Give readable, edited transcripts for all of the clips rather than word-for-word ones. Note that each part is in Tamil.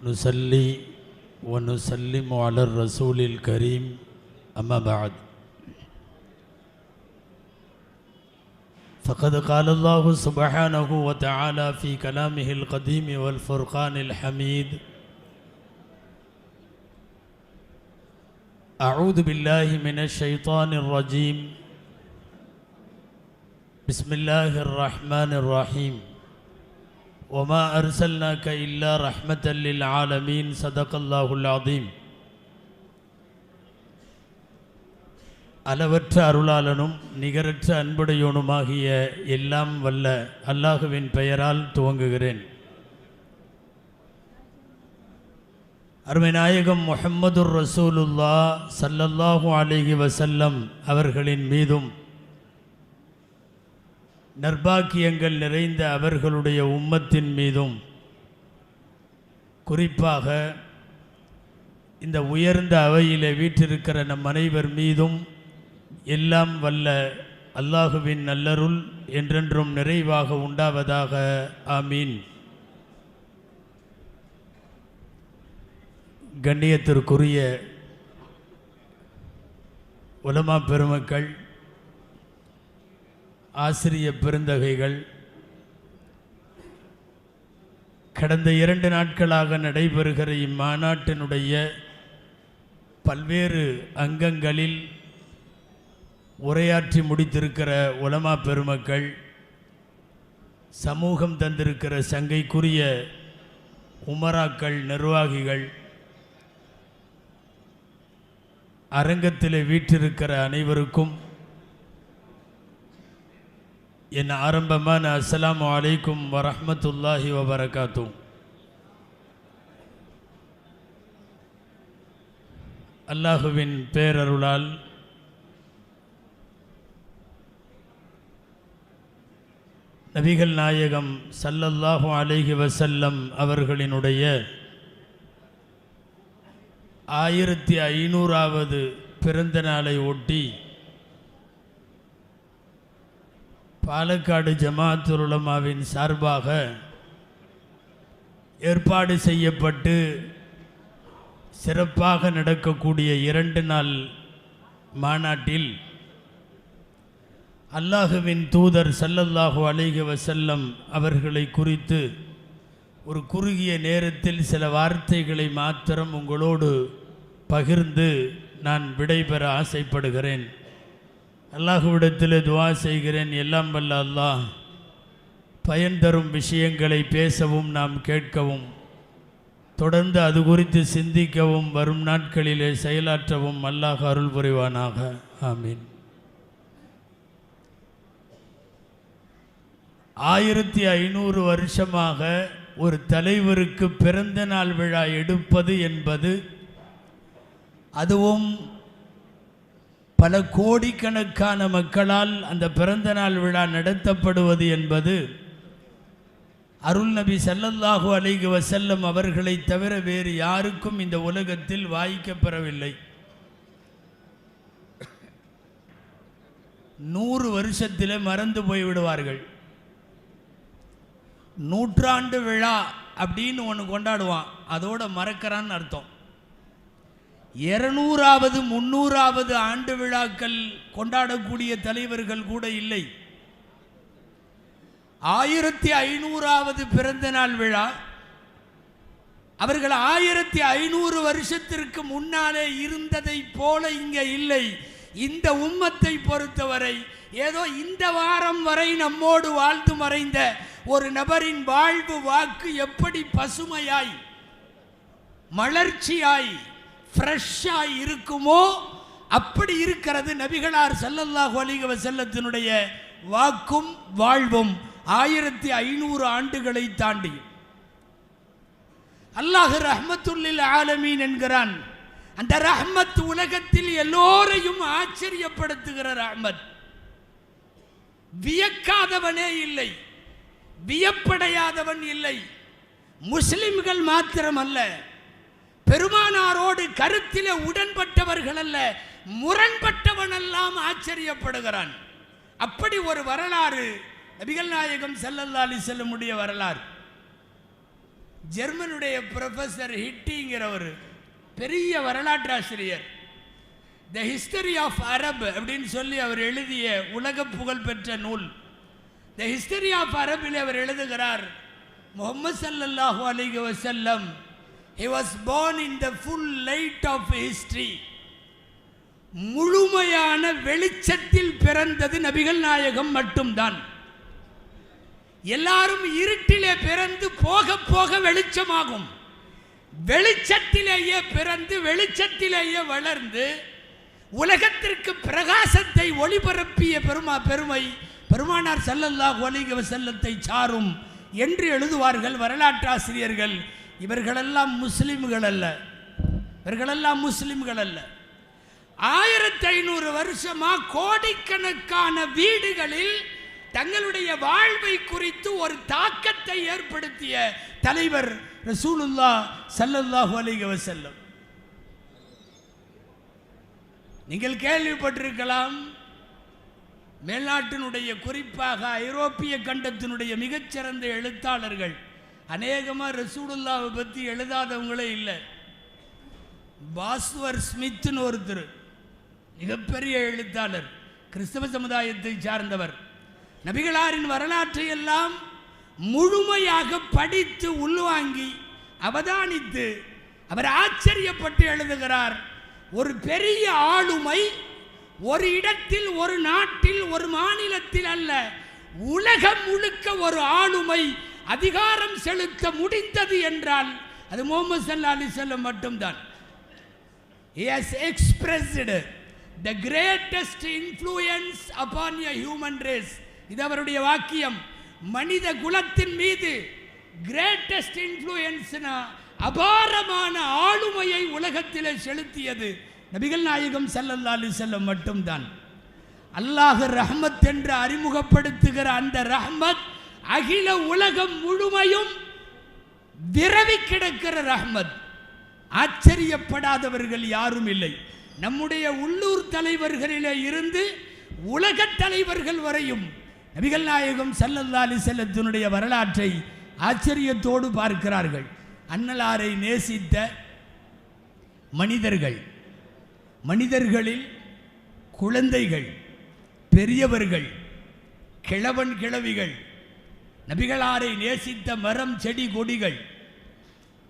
نصلي ونسلم على الرسول الكريم أما بعد فقد قال الله سبحانه وتعالى في كلامه القديم والفرقان الحميد أعوذ بالله من الشيطان الرجيم بسم الله الرحمن الرحيم وما أرسلناك إلا رحمة للعالمين صدق الله العظيم அளவற்ற அருளாளனும் நிகரற்ற அன்புடையோனுமாகிய எல்லாம் வல்ல அல்லாஹுவின் பெயரால் துவங்குகிறேன். அருமை நாயகம் முஹம்மதுர் ரசூலுல்லாஹ் ஸல்லல்லாஹு அலைஹி வஸல்லம் அவர்களின் மீதும் நற்பாக்கியங்கள் நிறைந்த அவர்களுடைய உம்மத்தின் மீதும் குறிப்பாக இந்த உயர்ந்த அவையிலே வீற்றிருக்கிற நம் அனைவர் மீதும் எல்லாம் வல்ல அல்லாஹுவின் நல்லருள் என்றென்றும் நிறைவாக உண்டாவதாக. ஆமீன். கண்ணியத்திற்குரிய உலமா பெருமக்கள், ஆசிரிய பெருந்தகைகள், கடந்த 2 நாட்களாக நடைபெறுகிற இம்மாநாட்டினுடைய பல்வேறு அங்கங்களில் உரையாற்றி முடித்திருக்கிற உலமா பெருமக்கள், சமூகம் தந்திருக்கிற சங்கைக்குரிய உமராக்கள், நிர்வாகிகள், அரங்கத்தில் வீற்றிருக்கிற அனைவருக்கும் என் ஆரம்பமான அஸ்ஸலாமு அலைக்கும் வரஹ்மத்துல்லாஹி வபரகாத்து. அல்லாஹுவின் பேரருளால் நபிகள் நாயகம் ஸல்லல்லாஹு அலைஹி வஸல்லம் அவர்களினுடைய 1500வது பிறந்த நாளை ஒட்டி பாலக்காடு ஜமாஅத்துல் உலமாவின் சார்பாக ஏற்பாடு செய்யப்பட்டு சிறப்பாக நடக்கக்கூடிய 2 நாள் மாநாட்டில் அல்லாஹுவின் தூதர் ஸல்லல்லாஹு அலைஹி வஸல்லம் அவர்களை குறித்து ஒரு குறுகிய நேரத்தில் சில வார்த்தைகளை மாத்திரம் உங்களோடு பகிர்ந்து நான் விடைபெற ஆசைப்படுகிறேன். அல்லாஹுவிடத்தில் துஆ செய்கிறேன், எல்லாம் வல்ல அல்லாஹ் பயன் தரும் விஷயங்களை பேசவும் நாம் கேட்கவும் தொடர்ந்து அது குறித்து சிந்திக்கவும் வரும் நாட்களிலே செயலாற்றவும் அல்லாஹ் அருள் புரிவானாக. ஆமீன். 1500 வருஷமாக ஒரு தலைவருக்கு பிறந்த நாள் விழா எடுப்பது என்பது, அதுவும் பல கோடிக்கணக்கான மக்களால் அந்த பிறந்த நாள் விழா நடத்தப்படுவது என்பது அருள் நபி ஸல்லல்லாஹு அலைஹி வஸல்லம் அவர்களை தவிர வேறு யாருக்கும் இந்த உலகத்தில் வாய்க்கப்பெறவில்லை. 100 வருஷத்தில் மறந்து போய்விடுவார்கள். 100ஆண்டு விழா அப்படின்னு ஒன்று கொண்டாடுவான், அதோட மறக்கிறான்னு அர்த்தம். 200வது 300வது ஆண்டு விழாக்கள் கொண்டாடக்கூடிய தலைவர்கள் கூட இல்லை. 1500வது பிறந்த நாள் விழா அவர்கள் 1500 வருஷத்திற்கு முன்னாலே இருந்ததை போல இங்கே இல்லை. இந்த உம்மத்தை பொறுத்தவரை ஏதோ இந்த வாரம் வரை நம்மோடு வாழ்ந்து மறைந்த ஒரு நபரின் வாழ்வு வாக்கு எப்படி பசுமையாய் மலர்ச்சியாய் ஃப்ரெஷ்ஷாய் இருக்குமோ அப்படி இருக்கிறது நபிகளார் ஸல்லல்லாஹு அலைஹி வஸல்லத்தினுடைய வாக்கும் வாழ்வும் 1500 ஆண்டுகளை தாண்டி. அல்லாஹ் ரஹ்மத்துல் லில் ஆலமீன் என்கிறான். அந்த ரஹ்மத் உலகத்தில் எல்லோரையும் ஆச்சரியப்படுத்துகிற ரஹ்மத். வியக்காதவனே இல்லை, வியப்படையாதவன் இல்லை. முஸ்லிம்கள் மாத்திரமல்ல, பெருமானாரோடு கருத்திலே உடன்பட்டவர்கள் அல்ல, முரண்பட்டவனெல்லாம் ஆச்சரியப்படுகிறான். அப்படி ஒரு வரலாறு நபிகள் நாயகம் ஸல்லல்லாஹு அலைஹி வஸல்லம் வரலாறு. ஜெர்மனுடைய ப்ரொஃபஸர் ஹிட்டிங்கிறவர் பெரிய வரலாற்றாசிரியர். த ஹிஸ்டரி ஆஃப் அரப் அப்படின்னு சொல்லி அவர் எழுதிய உலக புகழ் பெற்ற நூல் த ஹிஸ்டரி ஆஃப் அரபில் அவர் எழுதுகிறார், முஹம்மது ஸல்லல்லாஹு அலைஹி வஸல்லம் he was born in the full light of history. முழுமையான வெளிச்சத்தில் பிறந்தது நபிகள் நாயகம் மட்டும்தான். எல்லாரும் இருட்டிலே பிறந்து போக போக வெளிச்சமாகும். வெளிச்சத்திலேயே பிறந்து வெளிச்சத்திலேயே வளர்ந்து உலகத்திற்கு பிரகாசத்தை ஒளிபரப்பிய பெருமை பெருமானார் ஸல்லல்லாஹு அலைஹி வஸல்லத்தை சாரும் என்று எழுதுவார்கள் வரலாற்றாசிரியர்கள். இவர்களெல்லாம் முஸ்லிம்கள் அல்ல, இவர்களெல்லாம் முஸ்லிம்கள் அல்ல. 1500 வருஷமா கோடிக்கணக்கான வீடுகளில் தங்களுடைய வாழ்வை குறித்து ஒரு தாக்கத்தை ஏற்படுத்திய தலைவர் ரசூலுல்லாஹ் ஸல்லல்லாஹு அலைஹி வஸல்லம். நீங்கள் கேள்விப்பட்டிருக்கலாம், மேல்நாட்டினுடைய குறிப்பாக ஐரோப்பிய கண்டத்தினுடைய மிகச்சிறந்த எழுத்தாளர்கள் அநேகமாக ரசூலுல்லாவை பற்றி எழுதாதவங்களே இல்லை. பாஸ்வர் ஸ்மித்னு ஒருத்தர் மிகப்பெரிய எழுத்தாளர், கிறிஸ்தவ சமுதாயத்தை சார்ந்தவர். நபிகளாரின் வரலாற்றை எல்லாம் முழுமையாக படித்து உள்வாங்கி அவதானித்து அவர் ஆச்சரியப்பட்டு எழுதுகிறார். ஒரு பெரிய ஆளுமை ஒரு இடத்தில், ஒரு நாட்டில், ஒரு மாநிலத்தில் அல்ல, உலகம் முழுக்க ஒரு ஆளுமை அதிகாரம் செலுத்த முடிந்தது என்றால் அது முஹம்மது ஸல்லல்லாஹு அலைஹி வஸல்லம் மட்டும்தான். He has expressed the greatest influence upon a human race. இது அவருடைய வாக்கியம். மனித குலத்தின் மீது கிரேட்டஸ்ட் இன்ஃப்ளூயன்ஸ், அபாரமான ஆளுமையை உலகத்திலே செலுத்தியது நபிகள் நாயகம் ஸல்லல்லாஹு அலைஹி வஸல்லம் மட்டும்தான். அல்லாஹ் ரஹ்மத் என்று அறிமுகப்படுத்துகிற அந்த ரஹ்மத் அகில உலகம் முழுமையும் விரவி கிடக்கிற ரஹ்மத். ஆச்சரியப்படாதவர்கள் யாரும் இல்லை. நம்முடைய உள்ளூர் தலைவர்களிலே இருந்து உலக தலைவர்கள் வரையும் நபிகள் நாயகம் ஸல்லல்லாஹு அலைஹி வஸல்லத்தினுடைய வரலாற்றை ஆச்சரியத்தோடு பார்க்கிறார்கள். அன்னலாரை நேசித்த மனிதர்கள், மனிதர்களில் குழந்தைகள், பெரியவர்கள், கிழவன் கிழவிகள், நபிகளாரை நேசித்த மரம் செடி கொடிகள்,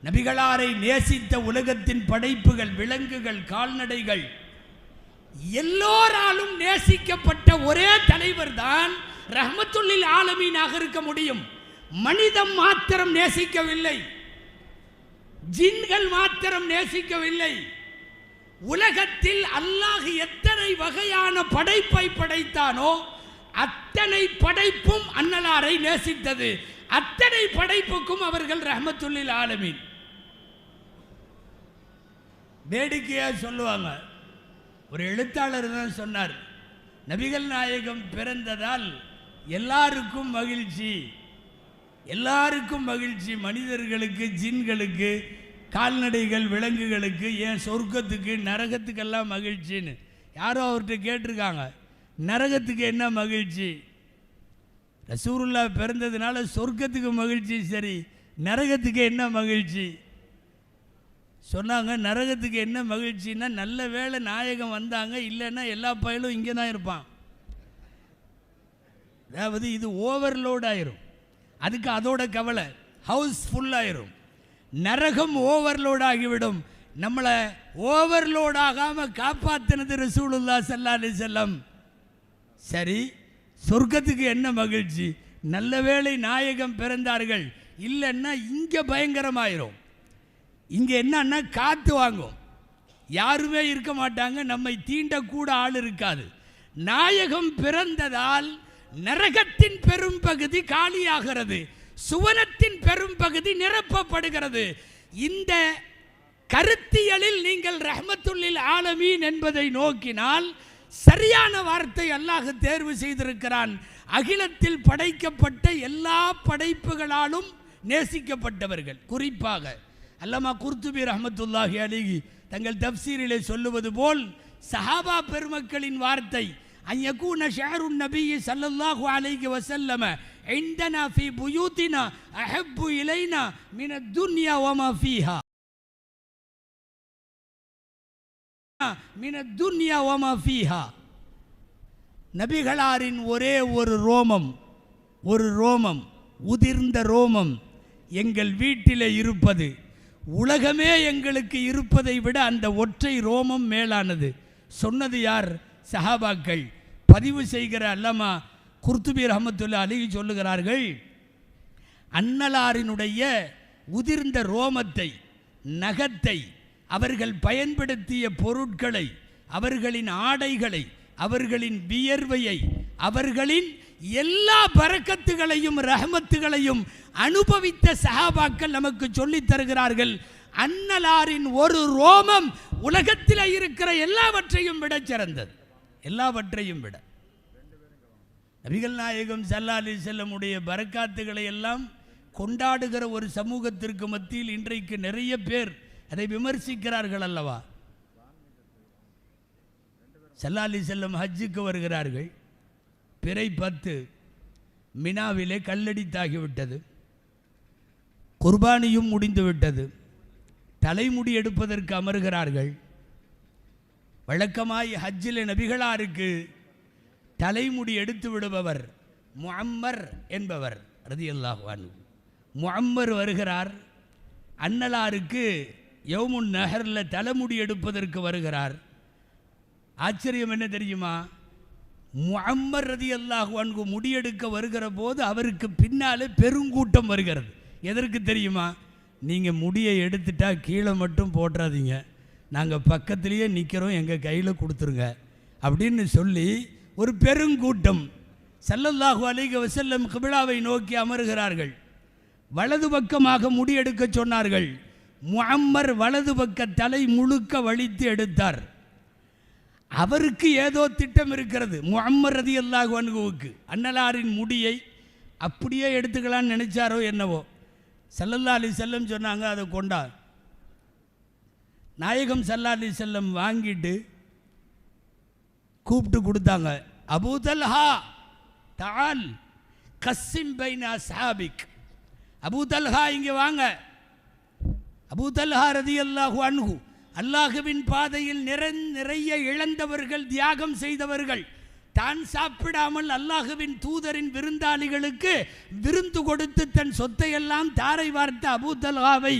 நபிகளாரை நேசித்த உலகத்தின் படைப்புகள், விலங்குகள், கால்நடைகள், எல்லோராலும் நேசிக்கப்பட்ட ஒரே தலைவர் தான் ரஹ்மத்துல்லில் ஆலமீனாக இருக்க முடியும். மனிதம் மாத்திரம் நேசிக்கவில்லை, ஜின்கள் மாத்திரம் நேசிக்கவில்லை. உலகத்தில் அல்லாஹ் எத்தனை வகையான படைப்பை படைத்தானோ அத்தனை படைப்பும் அன்னலாரை நேசித்தது. அத்தனை படைப்புக்கும் அவர்கள் ரஹ்மத்துல்லில் ஆலமீன். வேடிக்கையாக சொல்லுவாங்க, ஒரு எழுத்தாளர் தான் சொன்னார், நபிகள் நாயகம் பிறந்ததால் எல்லாருக்கும் மகிழ்ச்சி, எல்லாருக்கும் மகிழ்ச்சி, மனிதர்களுக்கு, ஜின்களுக்கு, கால்நடைகள், விலங்குகளுக்கு, ஏன் சொர்க்கத்துக்கு நரகத்துக்கெல்லாம் மகிழ்ச்சின்னு. யாரோ அவர்கிட்ட கேட்டிருக்காங்க, நரகத்துக்கு என்ன மகிழ்ச்சி? ரசூலுல்லாஹ் பிறந்ததுனால சொர்க்கத்துக்கு மகிழ்ச்சி, சரி நரகத்துக்கு என்ன மகிழ்ச்சி? சொன்னாங்க, நரகத்துக்கு என்ன மகிழ்ச்சின்னா, நல்ல வேளை நாயகம் வந்தாங்க, இல்லைன்னா எல்லா பயலும் இங்கே தான் இருப்பான். அதாவது இது ஓவர்லோட் ஆயிரும், அதுக்கு அதோட கவலை, ஹவுஸ் ஃபுல் ஆயிரும். நரகம் ஓவர்லோட் ஆகிவிடும். நம்மளை ஓவர்லோட் ஆகாமல் காப்பாற்றினது ரசூலுல்லாஹ் ஸல்லல்லாஹு அலைஹி வஸல்லம். சரி, சொர்க்கத்துக்கு என்ன மகிழ்ச்சி? நல்ல வேளை நாயகம் பிறந்தார்கள், இல்லைன்னா இங்கே பயங்கரமாயிரும். இங்கே என்னன்னா காற்று வாங்கும், யாருமே இருக்க மாட்டாங்க, நம்மை தீண்டக்கூட ஆள் இருக்காது. நாயகம் பிறந்ததால் நரகத்தின் பெரும் பகுதி காலியாகிறது, சுவனத்தின் பெரும் பகுதி நிரப்பப்படுகிறது. இந்த கருத்தியலில் நீங்கள் ரஹ்மத்துல்லில் ஆலமீன் என்பதை நோக்கினால் சரியான வார்த்தை அல்லாஹ் தேர்வு செய்திருக்கிறான். அகிலத்தில் படைக்கப்பட்ட எல்லா படைப்புகளாலும் நேசிக்கப்பட்டவர்கள். குறிப்பாக அல்லமா குர்துபி ரஹ்மத்துல்லாஹி அலைஹி தங்கள் தப்சீரிலே சொல்லுவது போல், சஹாபா பெருமக்களின் வார்த்தை, அன் யகூன ஷஅருன் நபி ஸல்லல்லாஹு அலைஹி வஸல்லம் இந்தனா ஃபீ புயூத்தினா அஹப்பு இலைனா மினத் துன்யா வமா ஃபீஹா மினத் துன்யா வமா ஃபீஹா. நபிகளாரின் ஒரே ஒரு ரோமம் உதிர்ந்த ரோமம் எங்கள் வீட்டில் இருப்பது உலகமே எங்களுக்கு இருப்பதை விட அந்த ஒற்றை ரோமம் மேலானது. சொன்னது யார்? சஹாபாக்கள். பதிவு செய்கிற அல்லமா குர்துபி ரஹ்மத்துல்லாஹி அலைஹி சொல்லுகிறார்கள், அன்னலாரினுடைய உதிர்ந்த ரோமத்தை, நகத்தை, அவர்கள் பயன்படுத்திய பொருட்களை, அவர்களின் ஆடைகளை, அவர்களின் வியர்வையை, அவர்களின் எல்லா பரக்கத்துகளையும் ரஹமத்துகளையும் அனுபவித்த சஹாபாக்கள் நமக்கு சொல்லித் தருகிறார்கள், அன்னலாரின் ஒரு ரோமம் உலகத்தில் இருக்கிற எல்லாவற்றையும் விட சிறந்தது. எல்லாவற்றையும் விட. நபிகள் நாயகம் ஸல்லல்லாஹு அலைஹி வஸல்லம் உடைய பரக்காத்துகளை எல்லாம் கொண்டாடுகிற ஒரு சமூகத்திற்கு மத்தியில் இன்றைக்கு நிறைய பேர் அதை விமர்சிக்கிறார்கள் அல்லவா? ஸல்லல்லாஹு அலைஹி வஸல்லம் ஹஜ்ஜுக்கு வருகிறார்கள். பிறை 10 மினாவிலே கல்லடித்தாகிவிட்டது. குர்பானியும் முடிந்து விட்டது. தலைமுடி எடுப்பதற்கு அமர்கிறார்கள். வழக்கமாய் ஹஜ்ஜில் நபிகளாருக்கு தலைமுடி எடுத்து விடுபவர் முஅம்மர் என்பவர் ரலியல்லாஹு அன்ஹு. முஅம்மர் வருகிறார். அன்னலாருக்கு யௌமுன் நஹரில் தலைமுடி எடுப்பதற்கு வருகிறார். ஆச்சரியம் என்ன தெரியுமா? முஅம்மர் ரலியல்லாஹு அன்ஹு முடியெடுக்க வருகிற போது அவருக்கு பின்னாலே பெருங்கூட்டம் வருகிறது. எதற்கு தெரியுமா? நீங்கள் முடியை எடுத்துட்டா கீழே மட்டும் போட்டுறாதீங்க, நாங்கள் பக்கத்திலேயே நிற்கிறோம், எங்கள் கையில் கொடுத்துருங்க அப்படின்னு சொல்லி ஒரு பெருங்கூட்டம் ஸல்லல்லாஹு அலைஹி வஸல்லம் கிப்லாவை நோக்கி அமர்கிறார்கள். வலது பக்கமாக முடியெடுக்க சொன்னார்கள். முஅம்மர் வலது பக்க தலை முழுக்க வலித்து எடுத்தார். அவருக்கு ஏதோ திட்டம் இருக்கிறது. முஅம்மர் ரலியல்லாஹு அன்ஹுவுக்கு அன்னலாரின் முடியை அப்படியே எடுத்துக்கலான்னு நினைச்சாரோ என்னவோ. ஸல்லல்லாஹு அலைஹி வஸல்லம் சொன்னாங்க, அதை கொண்டா. நாயகம் ஸல்லல்லாஹு அலைஹி வஸல்லம் வாங்கிட்டு கூப்பிட்டு கொடுத்தாங்க. அபூ தல்ஹா தஆல் கஸ்ஸிம் பைன அஸ்ஹாபிக். அபூ தல்ஹா இங்கே வாங்க. அபூ தல்ஹா ரலியல்லாஹு அன்ஹு அல்லாஹுவின் பாதையில் நிறைய இழந்தவர்கள், தியாகம் செய்தவர்கள். தான் சாப்பிடாமல் அல்லாஹுவின் தூதரின் விருந்தாளிகளுக்கு விருந்து கொடுத்து தன் சொத்தையெல்லாம் தாரை வார்த்த அபூ தல்ஹாவை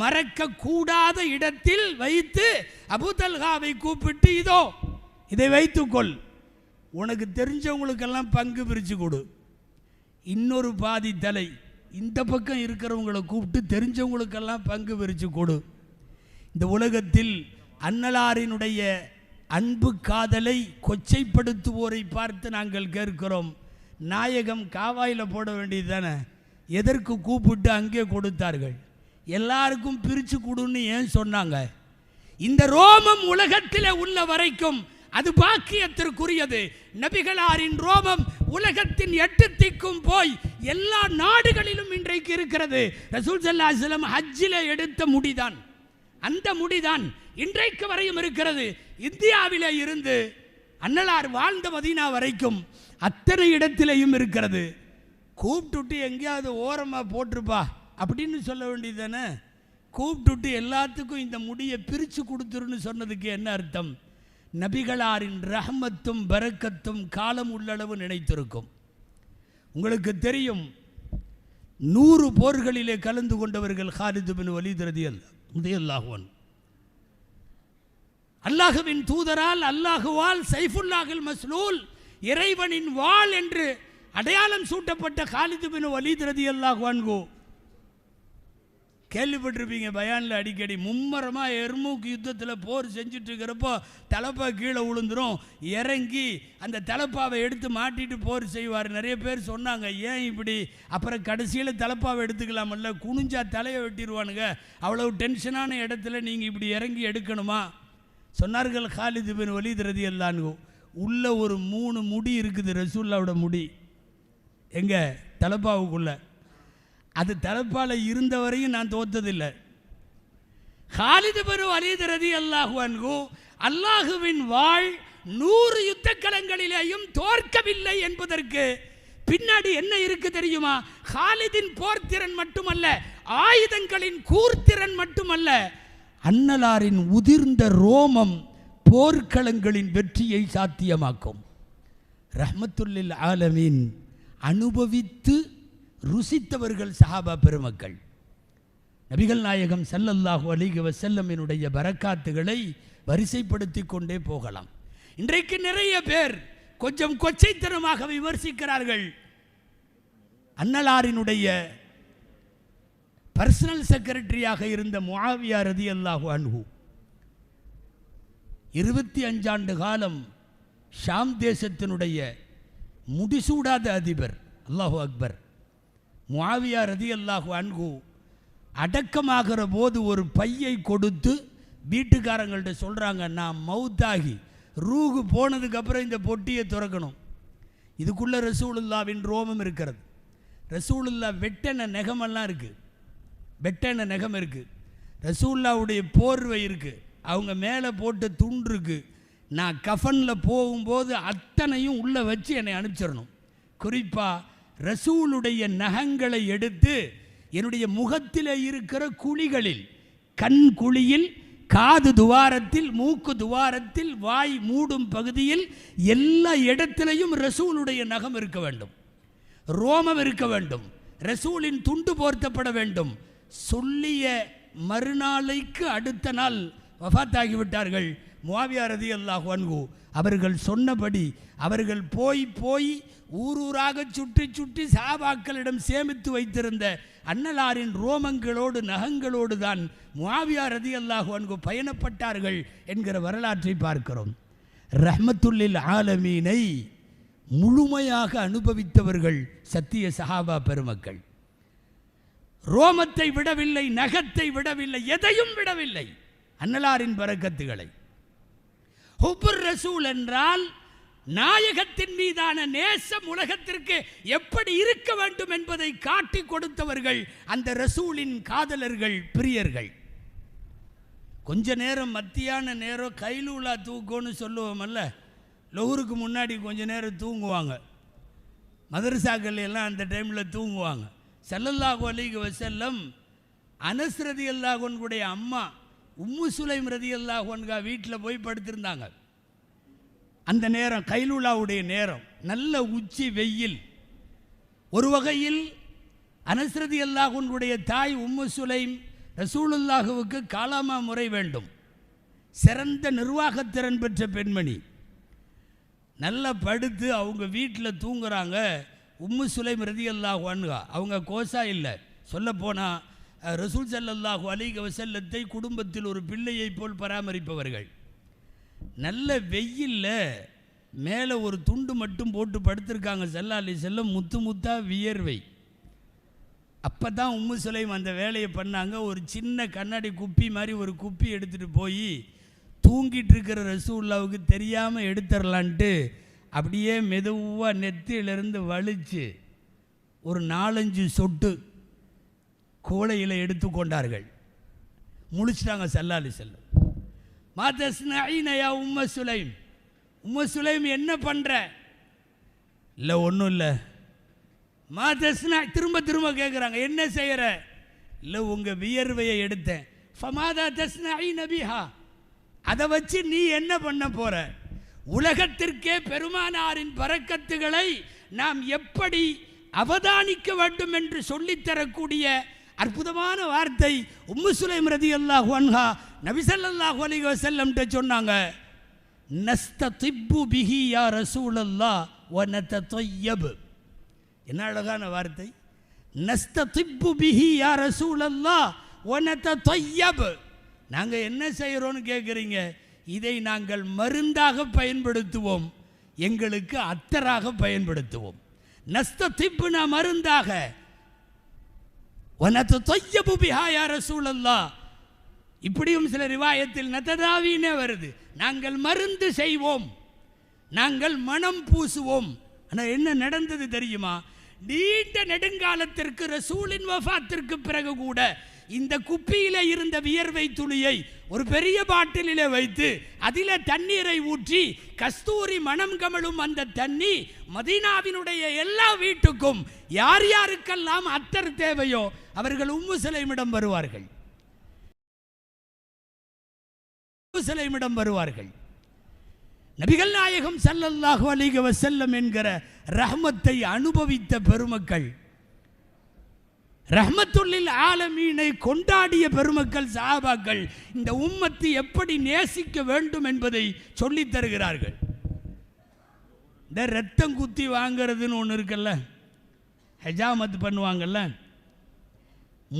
மறக்க கூடாத இடத்தில் வைத்து அபூ தல்ஹாவை கூப்பிட்டு, இதோ இதை வைத்துக்கொள், உனக்கு தெரிஞ்சவங்களுக்கெல்லாம் பங்கு பிரித்து கொடு. இன்னொரு பாதி தலை இந்த பக்கம் இருக்கிறவங்களை கூப்பிட்டு தெரிஞ்சவங்களுக்கெல்லாம் பங்கு பிரித்து கொடு. இந்த உலகத்தில் அன்னலாரினுடைய அன்பு காதலை கொச்சைப்படுத்துவோரை பார்த்து நாங்கள் கேட்கிறோம், நாயகம் காவாயில் போட வேண்டியது தானே, எதற்கு கூப்பிட்டு அங்கே கொடுத்தார்கள்? எல்லாருக்கும் பிரித்து கொடுன்னு ஏன் சொன்னாங்க? இந்த ரோமம் உலகத்தில் உள்ள வரைக்கும் அது பாக்கியத்திற்குரியது. நபிகளாரின் ரோமம் உலகத்தின் 8 திக்கும் போய் எல்லா நாடுகளிலும் இன்றைக்கு இருக்கிறது. ரசூல் ஸல்லல்லாஹு அலைஹி வஸல்லம் ஹஜ்ஜிலே எடுத்த முடிதான், அந்த முடிதான் இன்றைக்கு வரையும் இருக்கிறது. இந்தியாவிலே இருந்து அன்னலார் வாழ்ந்த மதீனா வரைக்கும் அத்தனை இடத்திலையும் இருக்கிறது. கூப்பிட்டுட்டு எங்கேயாவது ஓரமாக போட்டிருப்பா அப்படின்னு சொல்ல வேண்டியது தானே. கூப்பிட்டுட்டு எல்லாத்துக்கும் இந்த முடியை பிரித்து கொடுத்துருன்னு சொன்னதுக்கு என்ன அர்த்தம்? நபிகளாரின் ரஹமத்தும் பரக்கத்தும் காலம் உள்ளளவு நினைத்திருக்கும். உங்களுக்கு தெரியும், 100 போர்களிலே கலந்து கொண்டவர்கள் காலித் பின் வலீத் ரலியல்லாஹு அன்ஹு. அல்லாஹுவின் தூதரால், அல்லாஹுவால் சைஃபுல்லாஹில் மஸ்லூல், இறைவனின் வாள் என்று அடையாளம் சூட்டப்பட்ட காலித் பின் வலீத் ரலியல்லாஹு அன்ஹு. கேள்விப்பட்டிருப்பீங்க பயானில் அடிக்கடி. மும்மரமாக எர்மூக் யுத்தத்தில் போர் செஞ்சுட்டு இருக்கிறப்போ தலப்பா கீழே விழுந்துரும், இறங்கி அந்த தலப்பாவை எடுத்து மாட்டிட்டு போர் செய்வார். நிறைய பேர் சொன்னாங்க, ஏன் இப்படி? அப்புறம் கடைசியில் தலப்பாவை எடுத்துக்கலாமல்ல, குனிஞ்சா தலையை வெட்டிடுவானுங்க, அவ்வளவு டென்ஷனான இடத்துல நீங்கள் இப்படி இறங்கி எடுக்கணுமா? சொன்னார்கள் காலித் பின் வலீத் ரலியல்லாஹு அன்ஹு, உள்ள ஒரு 3 முடி இருக்குது ரசூலுல்லாஹ்வோட முடி, எங்கே? தலப்பாவுக்குள்ள. அது தலப்பால இருந்த வரையும் நான் தோத்ததில்லை. காலித் பின் வலீத் ரலியல்லாஹு அன்ஹு அல்லாஹுவின் வாழ் 100 யுத்த களங்களிலேயும் தோற்கவில்லை என்பதற்கு பின்னாடி என்ன இருக்கு தெரியுமா? காலிதின் போர்த்திறன் மட்டுமல்ல, ஆயுதங்களின் கூர்த்திறன் மட்டுமல்ல, அன்னலாரின் உதிர்ந்த ரோமம் போர்க்களங்களின் வெற்றியை சாத்தியமாக்கும். ரஹ்மத்துல்லில் ஆலமீன் அனுபவித்து ருசித்தவர்கள் சஹாபா பெருமக்கள். நபிகள் நாயகம் ஸல்லல்லாஹு அலைஹி வஸல்லமினுடைய பரக்காத்துகளை வரிசைப்படுத்தி கொண்டே போகலாம். இன்றைக்கு நிறைய பேர் கொஞ்சம் கொச்சைத்தனமாக விமர்சிக்கிறார்கள். அன்னலாரினுடைய பர்சனல் செக்ரட்டரியாக இருந்த முஆவியா ரலியல்லாஹு அன்ஹு 25 ஆண்டு காலம் ஷாம் தேசத்தினுடைய முடிசூடாத அதிபர். அல்லாஹு அக்பர். முஆவியா ரலியல்லாஹு அன்ஹு அடக்கமாகிற போது ஒரு பையை கொடுத்து வீட்டுக்காரங்கள்ட்ட சொல்கிறாங்க, நான் மௌத்தாகி ரூகு போனதுக்கப்புறம் இந்த பொட்டியை திறக்கணும். இதுக்குள்ளே ரசூலுல்லாவின் ரோமம் இருக்கிறது. ரசூலுல்லா வெட்டன நெகமெல்லாம் இருக்குது, வெட்டன நெகம் இருக்குது. ரசூலுல்லாவுடைய போர்வை இருக்குது, அவங்க மேலே போட்ட துண்டு இருக்குது. நான் கஃனில் போகும்போது அத்தனையும் உள்ளே வச்சு என்னை அனுப்பிச்சிடணும். குறிப்பாக ரசூலுடைய நகங்களை எடுத்து என்னுடைய முகத்தில் இருக்கிற குழிகளில், கண் குழியில், காது துவாரத்தில், மூக்கு துவாரத்தில், வாய் மூடும் பகுதியில், எல்லா இடத்திலையும் ரசூலுடைய நகம் இருக்க வேண்டும், ரோமம் இருக்க வேண்டும், ரசூலின் துண்டு போர்த்தப்பட வேண்டும். சொல்லிய மறுநாளைக்கு அடுத்த நாள் வஃபாத்தாகிவிட்டார்கள் முஆவியா ரலியல்லாஹு அன்ஹு. அவர்கள் சொன்னபடி அவர்கள் போய் ஊரூராக சுற்றி சுற்றி சஹாபாக்களிடம் சேமித்து வைத்திருந்த அன்னலாரின் ரோமங்களோடு நகங்களோடு தான் முஆவியா ரலியல்லாஹு அன்ஹு பயணப்பட்டார்கள் என்கிற வரலாற்றை பார்க்கிறோம். ரஹ்மத்துல்லில் ஆலமீனை முழுமையாக அனுபவித்தவர்கள் சத்திய சஹாபா பெருமக்கள். ரோமத்தை விடவில்லை, நகத்தை விடவில்லை, எதையும் விடவில்லை. அன்னலாரின் பரக்கத்துகளை. ஹுப்புர் ரசூல் என்றால் நாயகத்தின் மீதான நேசம் உலகத்திற்கு எப்படி இருக்க வேண்டும் என்பதை காட்டி கொடுத்தவர்கள் அந்த ரசூலின் காதலர்கள், பிரியர்கள். கொஞ்ச நேரம் மத்தியான நேரம் கைலூலா தூக்கம்னு சொல்லுவோமல்ல, லொஹருக்கு முன்னாடி கொஞ்ச நேரம் தூங்குவாங்க. மதரசாக்கள் எல்லாம் அந்த டைமில் தூங்குவாங்க. ஸல்லல்லாஹு அலைஹி வஸல்லம் அனஸ் ரலியல்லாஹு அன்ஹுடைய அம்மா உம்மு சுலைம் ரலியல்லாஹு அன்ஹா வீட்டில் போய் படுத்திருந்தாங்க. அந்த நேரம் கைலூலாவுடைய நேரம், நல்ல உச்சி வெயில். ஒரு வகையில் அனஸ் ரலியல்லாஹு அன்ஹுடைய தாய் உம்மு சுலைம் ரசூலுல்லாஹுவுக்கு காலாமா முறை வேண்டும். சிறந்த நிர்வாகத்திறன் பெற்ற பெண்மணி. நல்லா படுத்து அவங்க வீட்டில் தூங்குறாங்க. உம்மு சுலைம் ரலியல்லாஹு அன்ஹா அவங்க கோசா இல்லை, சொல்லப்போனால் ரசூல் ஸல்லல்லாஹு அலைஹி வஸல்லத்தை குடும்பத்தில் ஒரு பிள்ளையை போல் பராமரிப்பவர்கள். நல்ல வெயிலில் மேலே ஒரு துண்டு மட்டும் போட்டு படுத்திருக்காங்க. ஸல்லல்லாஹு அலைஹி வஸல்லம் முத்து முத்தா வியர்வை. அப்போ தான் உம்மு சுலைம் அந்த வேலையை பண்ணாங்க. ஒரு சின்ன கண்ணாடி குப்பி மாதிரி ஒரு குப்பி எடுத்துகிட்டு போய் தூங்கிட்டு இருக்கிற ரசூலுல்லாவுக்கு தெரியாமல் எடுத்துடலான்ட்டு அப்படியே மெதுவாக நெத்தியிலிருந்து வலிச்சு ஒரு 4-5 சொட்டு கோலையில் எடுத்துக்கொண்டார்கள். முழிச்சிட்டாங்க ஸல்லல்லாஹு அலைஹி வஸல்லம். மாதஸ்னஈனயா உம்மு சுலைம், உம்மு சுலைம் என்ன பண்ணுற? இல்லை ஒன்றும் இல்லை. மாதஸ்னா திரும்ப திரும்ப கேட்குறாங்க, என்ன செய்கிற? இல்லை உங்கள் வியர்வையை எடுத்தேன். ஃபமாதா தஸ்னஈன பிஹா, அதை வச்சு நீ என்ன பண்ண போற? உலகத்திற்கே பெருமானாரின் பரக்கத்துகளை நாம் எப்படி அவதானிக்க வேண்டும் என்று சொல்லித்தரக்கூடிய அற்புதமான வார்த்தை உம்மு சுலைம் ரலியல்லாஹு அன்ஹா நபி ஸல்லல்லாஹு அலைஹி வஸல்லம் சொன்னாங்க. நஸ்ததிப்பு பிஹி யா ரசூலல்லாஹ் வ நததய்யப். என்ன அழகான வார்த்தை. நஸ்ததிப்பு பிஹி யா ரசூலல்லாஹ் வ நததய்யப். நாங்கள் என்ன செய்கிறோன்னு கேட்குறீங்க? இதை நாங்கள் மருந்தாக பயன்படுத்துவோம், எங்களுக்கு அத்தராக பயன்படுத்துவோம். நஸ்ததிப்புனா மருந்தாக, வனததய்யபு பிஹா யா ரசூலல்லாஹ். இப்படியும் சில ரிவாயத்தில் நததாவினே வருது. நாங்கள் மருந்து செய்வோம், நாங்கள் மனம் பூசுவோம். ஆனால் என்ன நடந்தது தெரியுமா? நீண்ட நெடுங்காலத்திற்கு ரசூலின் வஃபாத்திற்கு பிறகு கூட இந்த குப்பியில இருந்த வியர்வை துளியை ஒரு பெரிய பாட்டிலே வைத்து அதில் தண்ணீரை ஊற்றி கஸ்தூரி மனம் கமழும் அந்த தண்ணி மதீனாவினுடைய எல்லா வீட்டுக்கும் யார் யாருக்கெல்லாம் அத்தர் தேவையோ அவர்கள் உம்மு சலைமிடம் வருவார்கள். நபிகள் நாயகம் ஸல்லல்லாஹு அலைஹி வஸல்லம் என்கிற ரஹ்மத்தை அனுபவித்த பெருமக்கள், ரஹ்மத்துல்லில் ஆலமீனை கொண்டாடிய பெருமக்கள் சஹாபாக்கள் இந்த உம்மத்து எப்படி நேசிக்க வேண்டும் என்பதை சொல்லித் தருகிறார்கள். இந்த ரத்தம் குத்தி வாங்கிறதுன்னு ஒன்று இருக்குல்ல, ஹஜாமத் பண்ணுவாங்கல்ல,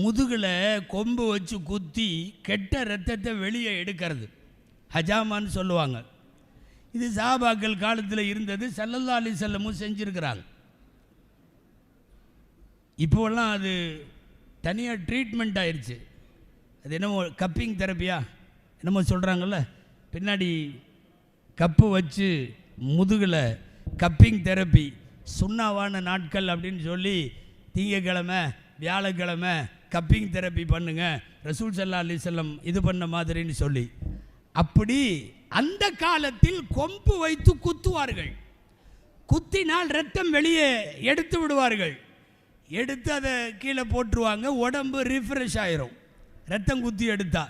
முதுகில் கொம்பு வச்சு குத்தி கெட்ட ரத்தத்தை வெளியே எடுக்கிறது ஹஜாமான்னு சொல்லுவாங்க. இது சஹாபாக்கள் காலத்தில் இருந்தது. ஸல்லல்லாஹு அலைஹி வஸல்லம் செஞ்சுருக்கிறாங்க. இப்போலாம் அது தனியாக ட்ரீட்மெண்ட் ஆயிடுச்சு. அது என்னமோ கப்பிங் தெரப்பியா என்னமோ சொல்கிறாங்கல்ல, பின்னாடி கப்பு வச்சு முதுகில் கப்பிங் தெரப்பி, சுண்ணாவான நாட்கள் அப்படின்னு சொல்லி திங்கக்கிழமை வியாழக்கிழமை கப்பிங் தெரப்பி பண்ணுங்க, ரசூல் ஸல்லல்லாஹு அலைஹி வஸல்லம் இது பண்ண மாதிரின்னு சொல்லி, அப்படி அந்த காலத்தில் கொம்பு வைத்து குத்துவார்கள். குத்தினால் ரத்தம் வெளியே எடுத்து விடுவார்கள். எடுத்து அதை கீழே போட்டுருவாங்க. உடம்பு ரிஃப்ரெஷ் ஆயிரும் ரத்தம் குத்தி எடுத்தா.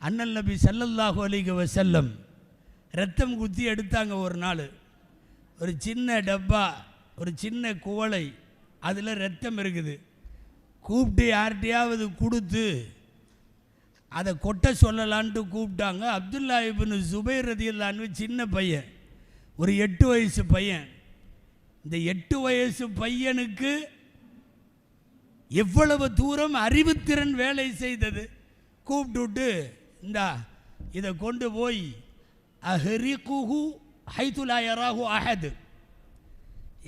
அண்ணல் நபி ஸல்லல்லாஹு அலைஹி வஸல்லம் ரத்தம் குத்தி எடுத்தாங்க. ஒரு நாள் ஒரு சின்ன டப்பா, ஒரு சின்ன குவளை, அதில் ரத்தம் இருக்குது. கூப்பிட்டு யார்கிட்டையாவது கொடுத்து அதை கொட்ட சொல்லலான்ட்டு கூப்பிட்டாங்க. அப்துல்லா இப்னு ஜுபைர் ரலியல்லாஹு அன்ஹு சின்ன பையன், ஒரு 8 வயசு பையன். இந்த 8 வயசு பையனுக்கு எவ்வளவு தூரம் அறிவுத்திறன் வேலை செய்தது. கூப்பிட்டுட்டு இந்தா இதை கொண்டு போய் அஹ்ரிகுஹு ஹைது லா யராஹு அஹத்,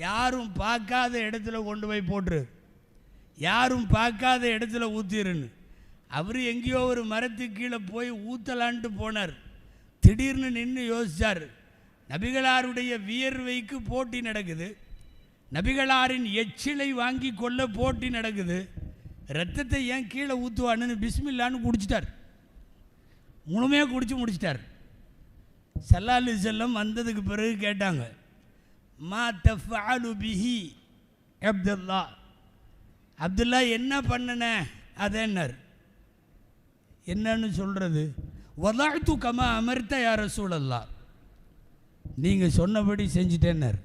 யாரும் பார்க்காத இடத்துல கொண்டு போய் போட்டுரு, யாரும் பார்க்காத இடத்துல ஊற்றிருன்னு. அவர் எங்கேயோ ஒரு மரத்துக்கு கீழே போய் ஊற்றலான்ட்டு போனார். திடீர்னு நின்று யோசித்தார். நபிகளாருடைய வியர்வைக்கு போட்டி நடக்குது, நபிகளாரின் எச்சிலை வாங்கி கொள்ள போட்டி நடக்குது, ரத்தத்தை ஏன் கீழே ஊற்றுவான்னு பிஸ்மில்லான்னு குடிச்சிட்டார். முழுமையாக குடிச்சு முடிச்சிட்டார். ஸல்லல்லாஹு அலைஹி வஸல்லம் வந்ததுக்கு பிறகு கேட்டாங்க, மா தஃஅலு பிஹி அப்துல்லா, அப்துல்லா என்ன பண்ணன அதேன்னார். என்னன்னு சொல்கிறது? வதஅது கமா அமர்த யா ரசூலல்லாஹ், நீங்கள் சொன்னபடி செஞ்சிட்டேன்னார்.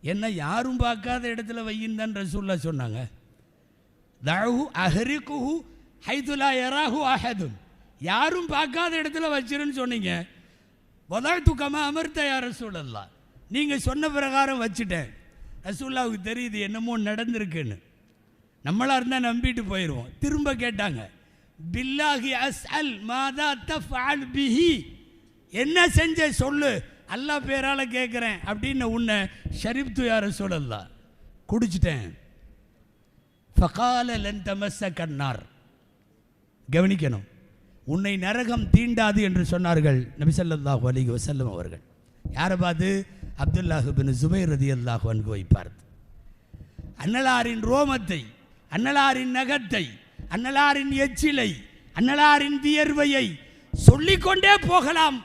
என்ன யாரும் பார்க்காத இடத்துல வையின்னு தான் ரசூலுல்லாஹ் சொன்னாங்க. தஅஹு அஹ்ரிகுஹு ஹைது லா யராஹு அஹதுன், யாரும் பார்க்காத இடத்துல வச்சிருன்னு சொன்னீங்க. வதஅது கமா அமர்த யா ரசூலல்லாஹ், நீங்கள் சொன்ன பிரகாரம் வச்சுட்டேன். ரசூலுல்லாஹ்வுக்கு தெரியுது என்னமோ நடந்திருக்குன்னு. நம்மளாக இருந்தால் நம்பிட்டு போயிடுவோம். திரும்ப கேட்டாங்க, பில்லாஹி அஸ்அல் மாதா தஃஅல் பிஹி, என்ன செஞ்ச சொல்லு, அல்லாஹ் பேரால் கேட்குறேன் அப்படின்னு. உன்னை ஷரிப்து யா ரசூலல்லாஹ், குடிச்சிட்டேன். ஃபகால லன் தமஸ்ஸக அன்னார், கவனிக்கணும், உன்னை நரகம் தீண்டாது என்று சொன்னார்கள் நபி ஸல்லல்லாஹு அலைஹி வஸல்லம் அவர்கள். யாரை பார்த்து? அப்துல்லாஹ் இப்னு ஜுபைர் ரலியல்லாஹு அன்ஹுவை பார்த்து. அன்னலாரின் ரோமத்தை, அன்னலாரின் நகத்தை, அன்னலாரின் எச்சிலை, அன்னலாரின் வியர்வையை சொல்லிக்கொண்டே போகலாம்.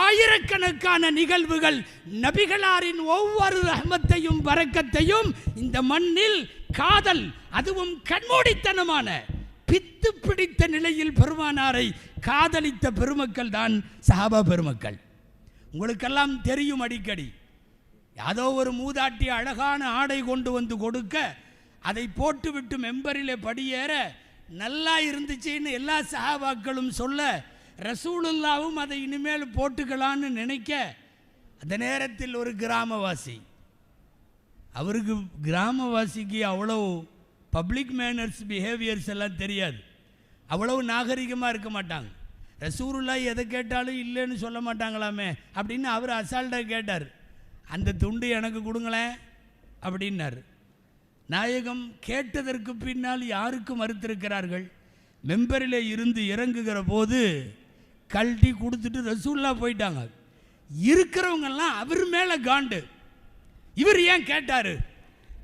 ஆயிரக்கணக்கான நிகழ்வுகள் நபிகளாரின் ஒவ்வொரு ரஹ்மத்தையும் பரக்கத்தையும் இந்த மண்ணில் காதல், அதுவும் கண்மூடித்தனமான பித்து பிடித்த நிலையில் பெருமானாரை காதலித்த பெருமக்கள் தான் சஹாபா பெருமக்கள். உங்களுக்கெல்லாம் தெரியும், அடிக்கடி யாதோ ஒரு மூதாட்டி அழகான ஆடை கொண்டு வந்து கொடுக்க, அதை போட்டுவிட்டு மெம்பரிலே படியேற நல்லா இருந்துச்சுன்னு எல்லா சஹாபாக்களும் சொல்ல, ரசூலுல்லாவும் அதை இனிமேல் போட்டுக்கலான்னு நினைக்க, அந்த நேரத்தில் ஒரு கிராமவாசி, அவருக்கு கிராமவாசிக்கு அவ்வளோ பப்ளிக் மேனர்ஸ் பிஹேவியர்ஸ் எல்லாம் தெரியாது, அவ்வளவு நாகரிகமாக இருக்க மாட்டாங்க. ரசூலுல்லாஹ் எதை கேட்டாலும் இல்லைன்னு சொல்ல மாட்டாங்களாமே அப்படின்னு அவர் அசால்ட்டாக கேட்டார். அந்த துண்டு எனக்கு கொடுங்களேன் அப்படின்னார். நாயகம் கேட்டதற்கு பின்னால் யாருக்கு மறுத்திருக்கிறார்கள்? மெம்பரில் இருந்து இறங்குகிற போது கழட்டி கொடுத்துட்டு ரசூலுல்லாஹ் போயிட்டாங்க. இருக்கிறவங்கெல்லாம் அவர் மேலே காண்டு, இவர் ஏன் கேட்டார்?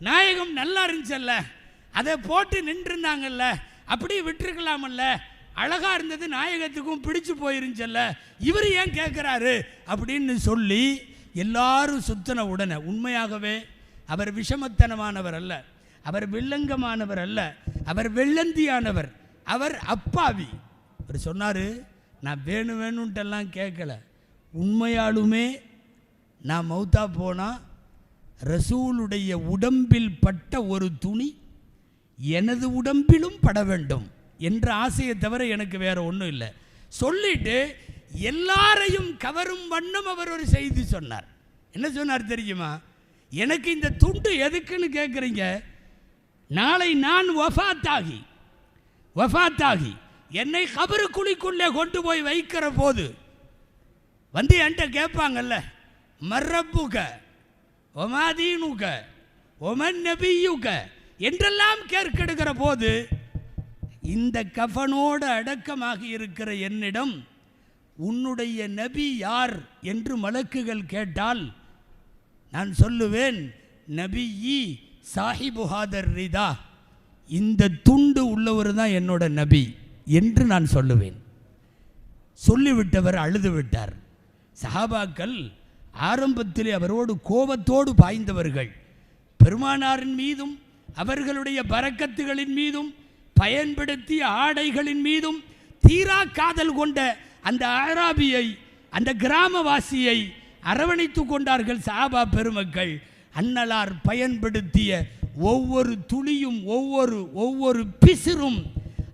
நாயகம் நல்லா இருந்துச்சல்ல, அதை போட்டு நின்றுருந்தாங்கல்ல, அப்படியே விட்டுருக்கலாமல்ல அழகாக இருந்தது, நாயகத்துக்கும் பிடிச்சு போயிருந்துச்சல்ல, இவர் ஏன் கேட்குறாரு அப்படின்னு சொல்லி எல்லாரும் சுத்தின உடனே உண்மையாகவே அவர் விஷமத்தனமானவர் அல்ல, அவர் வில்லங்கமானவர் அல்ல, அவர் வெள்ளந்தியானவர், அவர் அப்பாவி. அவர் சொன்னார், நான் வேணும்ட்டெல்லாம் கேட்கல, உண்மையாலுமே நான் மௌத்தா போனால் ரசூலுடைய உடம்பில் பட்ட ஒரு துணி எனது உடம்பிலும் பட வேண்டும் என்ற ஆசையை தவிர எனக்கு வேற ஒன்றும் இல்லை சொல்லிட்டு எல்லாரையும் கவரும் வண்ணம் அவர் ஒரு செய்தி சொன்னார். என்ன சொன்னார் தெரியுமா? எனக்கு இந்த துண்டு எதுக்குன்னு கேட்குறீங்க, நாளை நான் வஃபாத்தாகி என்னை கபரு குழிக்குள்ளே கொண்டு போய் வைக்கிற போது வந்து என்கிட்ட கேட்பாங்கல்ல, மர்ரப்புக ஒமாதீனுக ஒமன் நபியுக என்றெல்லாம் கேட்கெடுக்கிற போது இந்த கஃபனோடு அடக்கமாக இருக்கிற என்னிடம் உன்னுடைய நபி யார் என்று மலக்குகள் கேட்டால் நான் சொல்லுவேன், நபியி சாஹிபு ஹாதர் ரிதா, இந்த துண்டு உள்ளவர் தான் என்னோட நபி என்று நான் சொல்லுவேன். சொல்லிவிட்டவர் அழுது விட்டார். சஹாபாக்கள் ஆரம்பத்திலே அவரோடு கோபத்தோடு பாய்ந்தவர்கள், பெருமானாரின் மீதும் அவர்களுடைய பரக்கத்துகளின் மீதும் பயன்படுத்திய ஆடைகளின் மீதும் தீரா காதல் கொண்ட அந்த ஆராபியை, அந்த கிராமவாசியை அரவணைத்து கொண்டார்கள் சஹாபா பெருமக்கள். அன்னலார் பயன்படுத்திய ஒவ்வொரு துளியும் ஒவ்வொரு பிசிறும்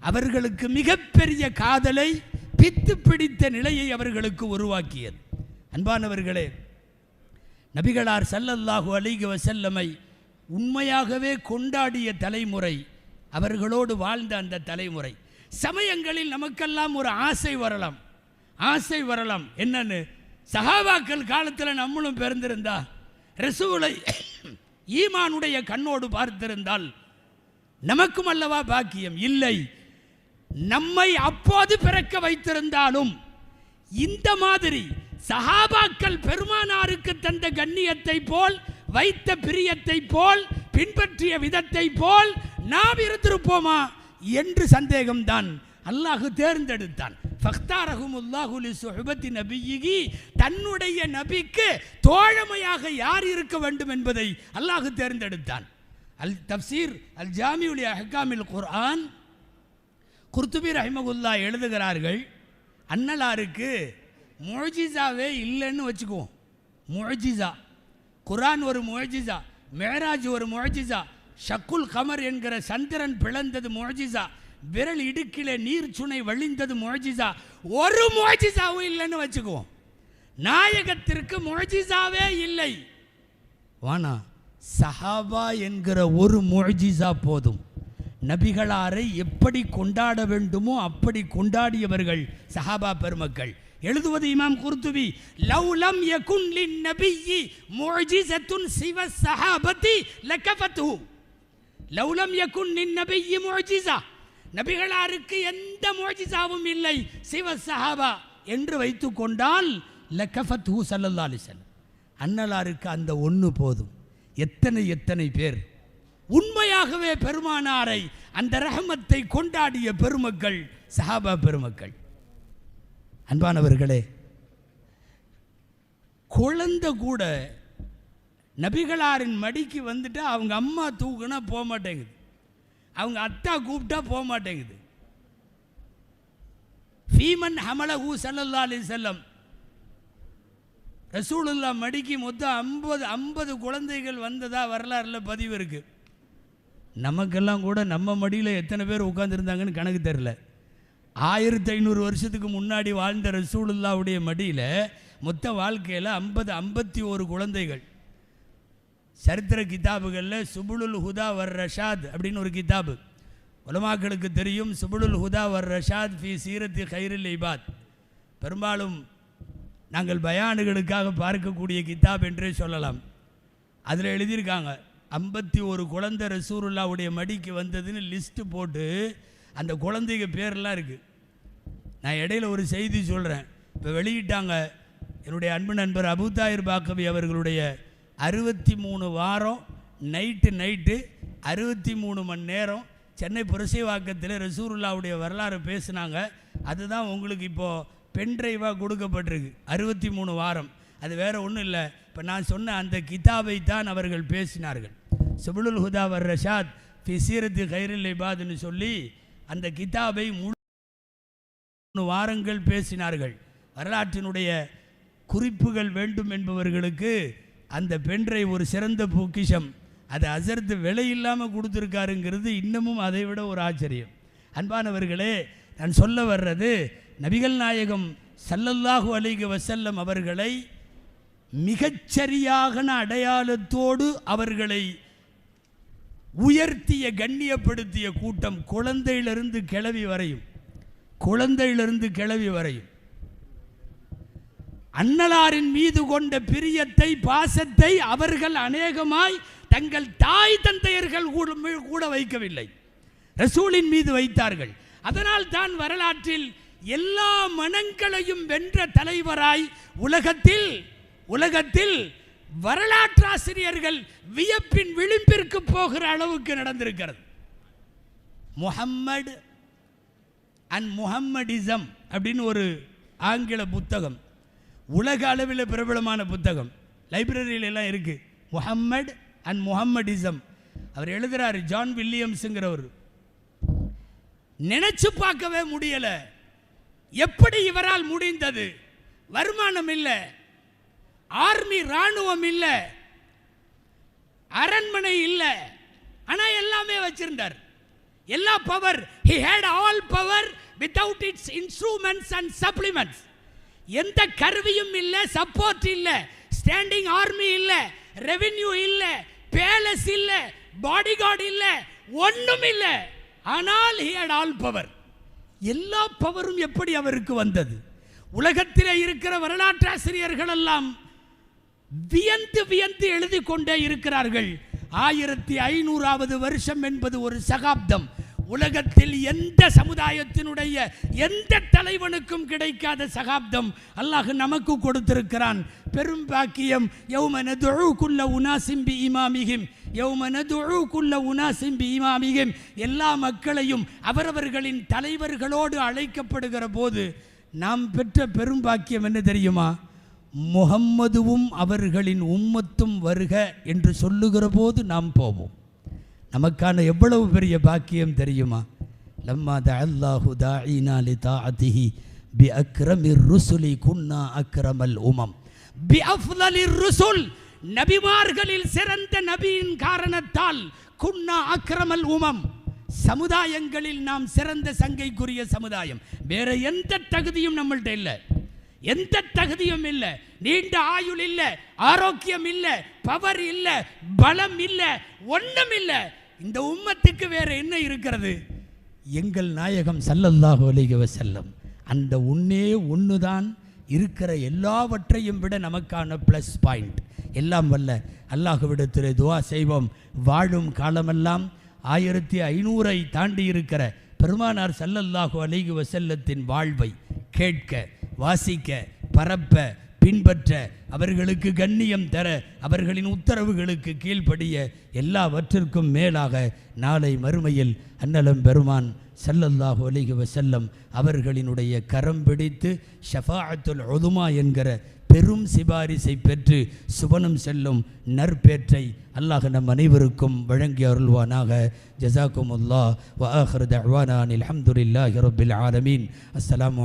அவர்களுக்கு மிகப்பெரிய காதலை, பித்து பிடித்த நிலையை அவர்களுக்கு உருவாக்கியது. அன்பானவர்களே, நபிகளார் ஸல்லல்லாஹு அலைஹி வஸல்லமை உண்மையாகவே கொண்டாடிய தலைமுறை, அவர்களோடு வாழ்ந்த அந்த தலைமுறை. சமயங்களில் நமக்கெல்லாம் ஒரு ஆசை வரலாம். என்னன்னு, சஹாபாக்கள் காலத்தில் நம்மளும் பிறந்திருந்தா, ரசூலை ஈமானுடைய கண்ணோடு பார்த்திருந்தால் நமக்கும் அல்லவா பாக்கியம். இல்லை, நம்மை அப்போது பிறக்க வைத்திருந்தாலும் இந்த மாதிரி சஹாபாக்கள் பெருமானாருக்கு தந்த கண்ணியத்தை போல், வைத்த பிரியத்தை போல், பின்பற்றிய விதத்தை போல் நாம் இருந்திருப்போமா என்று சந்தேகம்தான். அல்லாஹ் தேர்ந்தெடுத்தான். ஃபக்தாரஹுமுல்லாஹு லிசுஹபத்தி நபியிஹி, தன்னுடைய நபிக்கு தோழமையாக யார் இருக்க வேண்டும் என்பதை அல்லாஹ் தேர்ந்தெடுத்தான். அல் தப்சீர் அல் ஜாமிஉல் அஹ்காமில் குர்ஆன், குர்துபி ரஹிமகுல்லாஹ் எழுதுகிறார்கள், அன்னலாருக்கு முஅஜிஸாவே இல்லைன்னு வச்சுக்குவோம். முஅஜிஸா, குர்ஆன் ஒரு முஅஜிஸா, மேராஜ் ஒரு முஅஜிஸா, ஷக்குல் கமர் என்கிற சந்திரன் பிளந்தது முஅஜிஸா, விரல் இடுக்கிலே நீர் சுனை வழிந்தது முஅஜிஸா, ஒரு முஅஜிஸாவும் இல்லைன்னு வச்சுக்குவோம். நாயகத்திற்கு முஅஜிஸாவே இல்லை, வானா சஹாபா என்கிற ஒரு முஅஜிஸா போதும். நபிகளாரை எப்படி கொண்டாட வேண்டுமோ அப்படி கொண்டாடியவர்கள் சஹாபா பெருமக்கள். எழுதுவது இமாம் குர்துபி, லவ்லம் யகுன் லின்னபியி முஅஜிஸத்துன் சிவ ஸஹாபதி லகஃபத்து. லவ்லம் யகுன் லின்னபியி முஅஜிஸா, நபிகளாருக்கு எந்த முஅஜிஸாவும் இல்லை, சிவ ஸஹாபா என்று வைத்து கொண்டால் லகஃபத்து ஸல்லல்லாஹு அலைஹி வஸல்லம், அன்னலாருக்கு அந்த ஒன்று போதும். எத்தனை பேர் உண்மையாகவே பெருமானாரை, அந்த ரஹமத்தை கொண்டாடிய பெருமக்கள் சஹாபா பெருமக்கள். அன்பானவர்களே, குழந்தை கூட நபிகளாரின் மடிக்கு வந்துட்டு அவங்க அம்மா தூக்குனா போக மாட்டேங்குது, அவங்க அத்தா கூப்பிட்டா போக மாட்டேங்குது. ஃபீமன் ஹமலஹு ஸல்லல்லாஹு அலைஹி வஸல்லம், ரசூலுல்லாஹ் மடிக்கு மொத்தம் 50 குழந்தைகள் வந்ததா வரலாறுல பதிவு இருக்கு. நமக்கெல்லாம் கூட நம்ம மடியில் எத்தனை பேர் உட்கார்ந்துருந்தாங்கன்னு கணக்கு தெரில. 1500 வருஷத்துக்கு முன்னாடி வாழ்ந்த ரசூலுல்லாவுடைய மடியில் மொத்த வாழ்க்கையில் 51 குழந்தைகள். சரித்திர கிதாபுகளில் சுபுலுல் ஹுதா வர் ரஷாத் அப்படின்னு ஒரு கிதாபு, உலமாக்களுக்கு தெரியும். சுபுலுல் ஹுதா வர் ரஷாத் ஃபி சீரத்தி கைரில் இபாத், பெரும்பாலும் நாங்கள் பயானுகளுக்காக பார்க்கக்கூடிய கிதாப் என்றே சொல்லலாம். அதில் எழுதியிருக்காங்க 51 குழந்தை ரசூலுல்லாவுடைய மடிக்கு வந்ததுன்னு லிஸ்ட்டு போட்டு அந்த குழந்தைங்க பேரெல்லாம் இருக்குது. நான் இடையில் ஒரு செய்தி சொல்கிறேன், இப்போ வெளியிட்டாங்க. என்னுடைய அன்பு நண்பர் அபூதாயிர் பாக்கவி அவர்களுடைய 63 வாரம் நைட்டு 63 மணி நேரம் சென்னை புரசைவாக்கத்தில் ரசூலுல்லாவுடைய வரலாறு பேசுனாங்க. அதுதான் உங்களுக்கு இப்போது பென்ட்ரைவாக கொடுக்கப்பட்டிருக்கு. 63 வாரம். அது வேறு ஒன்றும் இல்லை. இப்போ நான் சொன்ன அந்த கிதாபை தான் அவர்கள் பேசினார்கள். சுபுலுல் ஹுதா வர் ரஷாத் ஃபி சீரத்து கைரில் இபாதுன்னு சொல்லி அந்த கிதாபை 3 வாரங்கள் பேசினார்கள். வரலாற்றினுடைய குறிப்புகள் வேண்டும் என்பவர்களுக்கு அந்த பென்ட்ரைவ் ஒரு சிறந்த பொக்கிஷம். அது அசர்த்து விலை இல்லாமல் கொடுத்துருக்காருங்கிறது இன்னமும் அதை விட ஒரு ஆச்சரியம். அன்பானவர்களே, நான் சொல்ல வர்றது, நபிகள் நாயகம் ஸல்லல்லாஹு அலைஹி வஸல்லம் அவர்களை மிகச்சரியான அடையாளத்தோடு அவர்களை உயர்த்திய கண்ணியப்படுத்திய கூட்டம் குழந்தையிலிருந்து கிழவி வரையும் அன்னலாரின் மீது கொண்ட பிரியத்தை, பாசத்தை அவர்கள் அநேகமாய் தங்கள் தாய் தந்தையர்கள் கூட வைக்கவில்லை, ரசூலின் மீது வைத்தார்கள். அதனால் தான் வரலாற்றில் எல்லா மனங்களையும் வென்ற தலைவராய் உலகத்தில் வரலாற்றாசிரியர்கள் வியப்பின் விளிம்பிற்கு போகிற அளவுக்கு நடந்திருக்கிறது. முஹம்மட் அண்ட் முஹம்மடிசம் அப்படின்னு ஒரு ஆங்கில புத்தகம், உலக அளவில் பிரபலமான புத்தகம், லைப்ரரியில எல்லாம் இருக்கு. முஹம்மட் அண்ட் முஹம்மடிசம். அவர் எழுதுறாரு, ஜான் வில்லியம்ஸுங்கிறவர். நினைச்சு பார்க்கவே முடியல, எப்படி இவரால் முடிந்தது? வருமானம் இல்லை, ஆர்மி ராணுவம் இல்லை, அரண்மனை இல்லை, ஆனால் எல்லாமே வச்சிருந்தார். எல்லா power, he had all power without its instruments and supplements. எந்த கருவியும் இல்லை, சப்போர்ட் இல்லை, ஸ்டாண்டிங் ஆர்மி இல்லை, ரெவென்யூ இல்லை, பேலஸ் இல்லை, பாடிகார்டு இல்லை, ஒன்றும் இல்லை. ஆனால் he had all power. எல்லா பவரும் எப்படி அவருக்கு வந்தது? உலகத்தில் இருக்கிற வரலாற்றாசிரியர்கள் எல்லாம் வியந்து எழுதி கொண்டே இருக்கிறார்கள். 1500வது வருஷம் என்பது ஒரு சகாப்தம். உலகத்தில் எந்த சமுதாயத்தினுடைய எந்த தலைவனுக்கும் கிடைக்காத சகாப்தம் அல்லாஹ் நமக்கு கொடுத்திருக்கிறான். பெரும் பாக்கியம். யௌம நதுஉ குல்ல உனாஸின் பிஇமாமிஹிம். எல்லா மக்களையும் அவரவர்களின் தலைவர்களோடு அழைக்கப்படுகிற போது நாம் பெற்ற பெரும் பாக்கியம் என்ன தெரியுமா? முஹம்மதுவும் அவர்களின் உம்மத்தும் வருக என்று சொல்லுகிற போது நாம் போவோம். நமக்கான எவ்வளவு பெரிய பாக்கியம் தெரியுமா? லம்மா தஅல்லாஹு தாஈனா லிதாஅதிஹி பிஅக்ரமிர் ருசுலி குன்னா அக்ரமல் உமம் பிஅஃதலிர் ருசுல். நபிமார்களில் சிறந்த நபியின் காரணத்தால் குன்னா அக்ரமல் உமம், சமுதாயங்களில் நாம் சிறந்த சங்கைக்குரிய சமுதாயம். வேற எந்த தகுதியும் நம்மள்ட்ட இல்லை, எந்த தகுதியும் இல்லை. நீண்ட ஆயுள் இல்லை, ஆரோக்கியம் இல்லை, பவர் இல்லை, பலம் இல்லை, ஒன்றும் இல்லை. இந்த உம்மத்துக்கு வேற என்ன இருக்கிறது? எங்கள் நாயகம் ஸல்லல்லாஹு அலைஹி வஸல்லம். அந்த ஒன்றுதான் இருக்கிற எல்லாவற்றையும் விட நமக்கான ப்ளஸ் பாயிண்ட். எல்லாம் வல்ல அல்லாஹ்விடத்திலே துஆ செய்வோம். வாழும் காலமெல்லாம் 1500ஐ தாண்டி இருக்கிற பெருமானார் ஸல்லல்லாஹு அலைஹி வஸல்லத்தின் வாழ்வை கேட்க, வாசிக்க, பரப்ப, பின்பற்ற, அவர்களுக்கு கண்ணியம் தர, அவர்களின் உத்தரவுகளுக்கு கீழ்ப்படிய, எல்லாவற்றிற்கும் மேலாக நாளை மறுமையில் அன்னலம் பெருமான் ஸல்லல்லாஹு அலைஹி வஸல்லம் அவர்களினுடைய கரம் பிடித்து ஷஃபாஅத்துல் உதுமா என்கிற பெரும் சிபாரிசை பெற்று சுவனம் செல்லும் நற்பேற்றை அல்லாஹ் நம் அனைவருக்கும் வழங்கி அருள்வானாக. ஜஸாக்குமுல்லாஹ் வ ஆகிரு தஅவானா அனில் ஹம்துலில்லாஹி ரப்பில் ஆலமீன். அஸ்ஸலாமு